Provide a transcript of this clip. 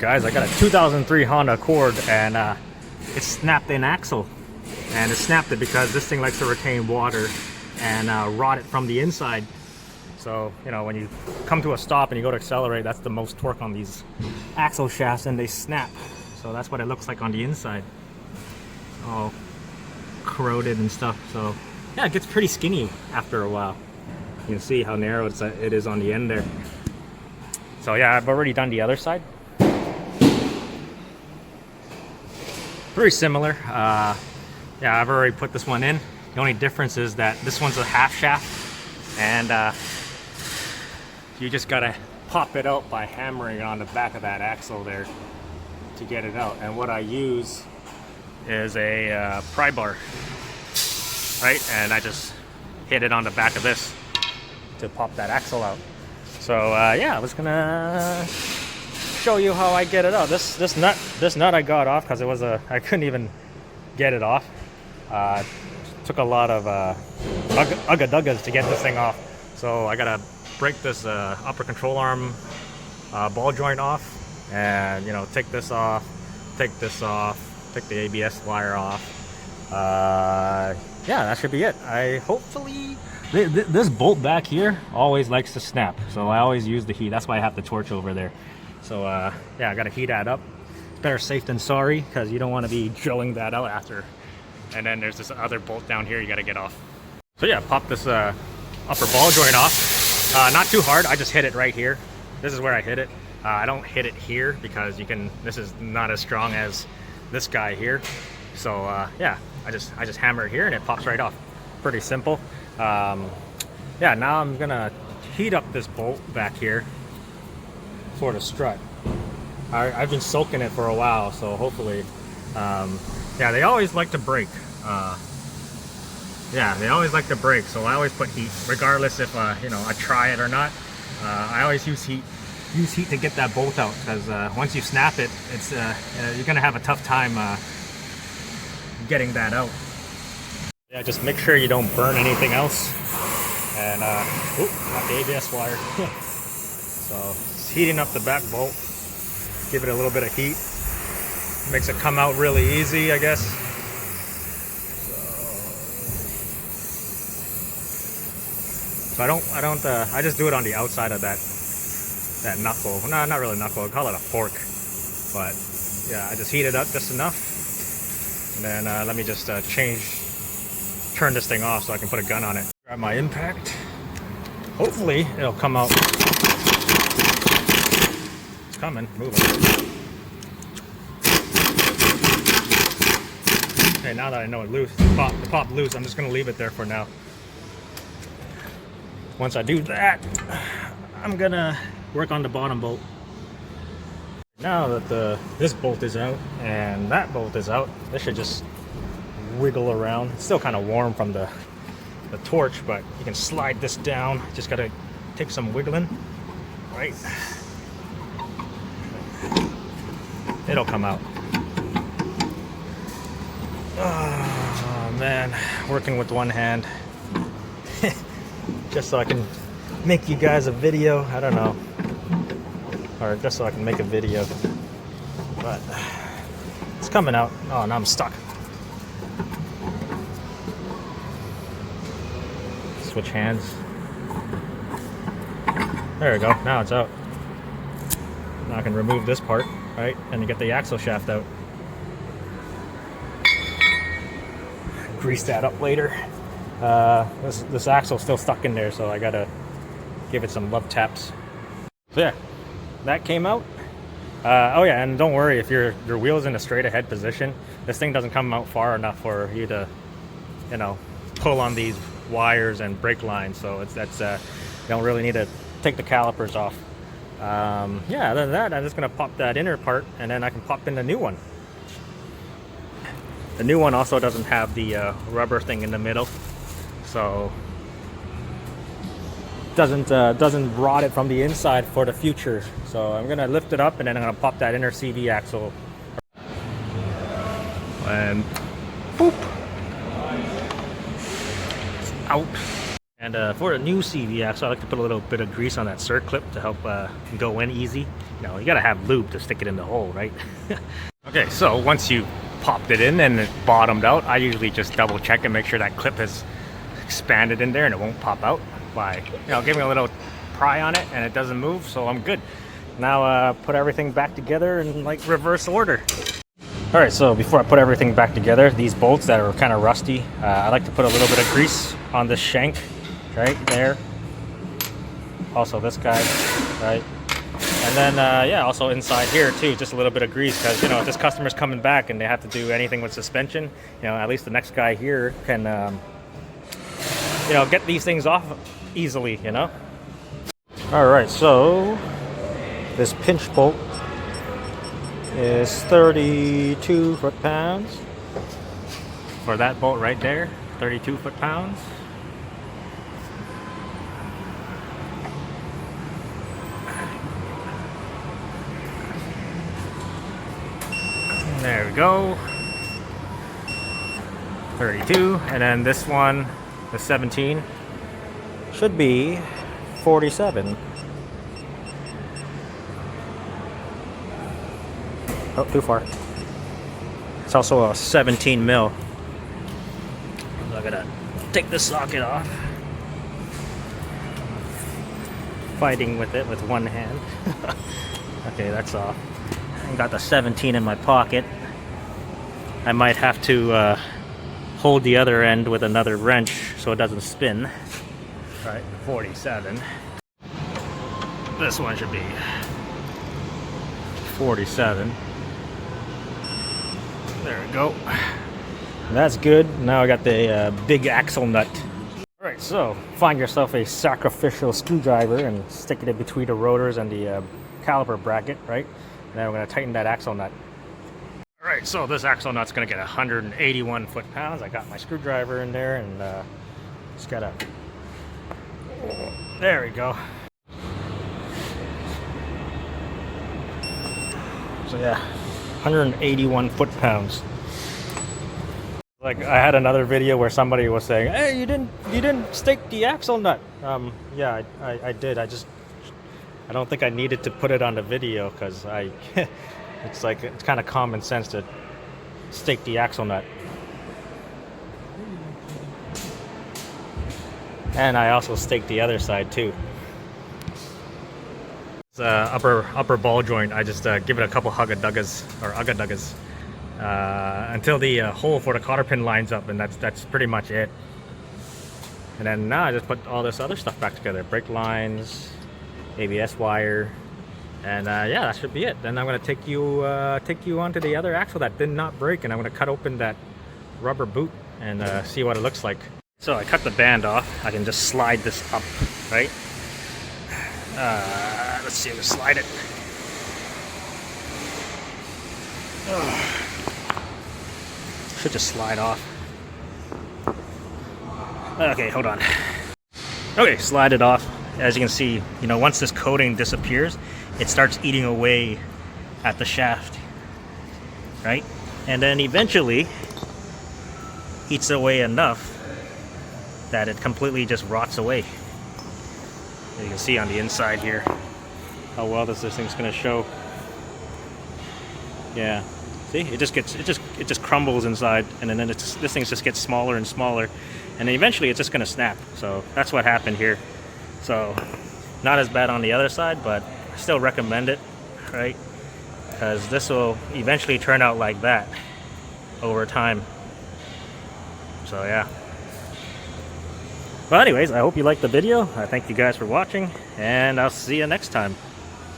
guys, I got a 2003 Honda Accord, and it snapped an axle, and it snapped it because this thing likes to retain water and rot it from the inside. So, you know, when you come to a stop and you go to accelerate, that's the most torque on these axle shafts, and they snap. So that's what it looks like on the inside, all corroded and stuff. So yeah, it gets pretty skinny after a while. You can see how narrow it is on the end there. So yeah, I've already done the other side. Very similar. Yeah, I've already put this one in. The only difference is that this one's a half shaft, and you just gotta pop it out by hammering on the back of that axle there to get it out. And what I use is a pry bar, right? And I just hit it on the back of this to pop that axle out. So yeah, I was gonna show you how I get it out. This nut I got off because it was I couldn't even get it off. Took a lot of ugga-duggas to get this thing off. So I gotta break this upper control arm ball joint off, and you know, take this off, take the ABS wire off. Yeah, that should be it. Hopefully this bolt back here always likes to snap, so I always use the heat. That's why I have the torch over there. So yeah, I gotta heat that up. It's better safe than sorry, because you don't want to be drilling that out after. And then there's this other bolt down here you gotta get off. So yeah, pop this upper ball joint off. Not too hard, I just hit it right here. This is where I hit it. I don't hit it here because this is not as strong as this guy here. So yeah, I just hammer it here and it pops right off. Pretty simple. Yeah, now I'm gonna heat up this bolt back here for the strut. I've been soaking it for a while, so hopefully, yeah, they always like to break. Yeah, they always like to break, so I always put heat, regardless if you know, I try it or not. I always use heat to get that bolt out, because once you snap it, it's you're gonna have a tough time getting that out. Yeah, just make sure you don't burn anything else. And oop, got the ABS wire. So just heating up the back bolt, give it a little bit of heat, makes it come out really easy, I guess. So I just do it on the outside of that knuckle. No, not really knuckle, I call it a fork. But yeah, I just heat it up just enough. And then let me just turn this thing off so I can put a gun on it. Grab my impact. Hopefully it'll come out. It's coming, moving. Okay, now that I know it loose, the pop loose, I'm just gonna leave it there for now. Once I do that, I'm gonna work on the bottom bolt. Now that this bolt is out and that bolt is out, this should just wiggle around. It's still kind of warm from the torch, but you can slide this down. Just gotta take some wiggling, right? It'll come out. Oh man, working with one hand. Just so I can make you guys a video, I don't know, or just so I can make a video, but it's coming out. Oh, now I'm stuck. Switch hands. There we go, now it's out. Now I can remove this part, right, and you get the axle shaft out. Grease that up later. This axle's still stuck in there, so I gotta give it some love taps. So yeah, that came out. Oh yeah, and don't worry if your wheel's in a straight ahead position. This thing doesn't come out far enough for you to, you know, pull on these wires and brake lines. So you don't really need to take the calipers off. Yeah, other than that, I'm just gonna pop that inner part, and then I can pop in the new one. The new one also doesn't have the rubber thing in the middle, so doesn't rot it from the inside for the future. So I'm gonna lift it up, and then I'm gonna pop that inner CV axle, and boop, it's out. And for a new CV axle, I like to put a little bit of grease on that circlip to help go in easy. You know, you gotta have lube to stick it in the hole, right? Okay, so once you popped it in and it bottomed out, I usually just double check and make sure that clip has expanded in there and it won't pop out by, you know, giving a little pry on it and it doesn't move, so I'm good. Now put everything back together in like reverse order. All right, so before I put everything back together, these bolts that are kind of rusty, I like to put a little bit of grease on this shank right there. Also this guy, right? And then, yeah, also inside here too, just a little bit of grease because, you know, if this customer's coming back and they have to do anything with suspension, you know, at least the next guy here can, you know, get these things off easily, you know? All right, so this pinch bolt is 32 foot-pounds. For that bolt right there, 32 foot-pounds. There we go. 32, and then this one, the 17, should be 47. Oh, too far. It's also a 17 mil. So I'm gonna take the socket off. Fighting with it with one hand. Okay, that's off. I got the 17 in my pocket. I might have to hold the other end with another wrench so it doesn't spin. All right, 47. This one should be 47. There we go. That's good. Now I got the big axle nut. All right, so find yourself a sacrificial screwdriver and stick it in between the rotors and the caliper bracket, right? And then we're going to tighten that axle nut. All right, so this axle nut's going to get 181 foot-pounds. I got my screwdriver in there and just got to... There we go. So yeah, 181 foot-pounds. Like I had another video where somebody was saying, "Hey, you didn't stake the axle nut." Yeah, I did. I don't think I needed to put it on the video because it's like it's kind of common sense to stake the axle nut. And I also staked the other side too. Upper ball joint, I just give it a couple hugga-duggas or ugga-duggas until the hole for the cotter pin lines up, and that's pretty much it. And then now I just put all this other stuff back together: brake lines, ABS wire, and yeah, that should be it. Then I'm going to take you onto the other axle that did not break, and I'm going to cut open that rubber boot and see what it looks like. So I cut the band off. I can just slide this up, right? Let's see if I can slide it. Should just slide off. Okay, hold on. Okay, slide it off. As you can see, you know, once this coating disappears, it starts eating away at the shaft, right? And then eventually eats away enough that it completely just rots away. You can see on the inside here how well this thing's going to show. Yeah, see, it just crumbles inside, and then this thing just gets smaller and smaller, and then eventually it's just going to snap. So that's what happened here. So not as bad on the other side, but I still recommend it, right? Because this will eventually turn out like that over time. So yeah. Well, anyways, I hope you liked the video. I thank you guys for watching, and I'll see you next time.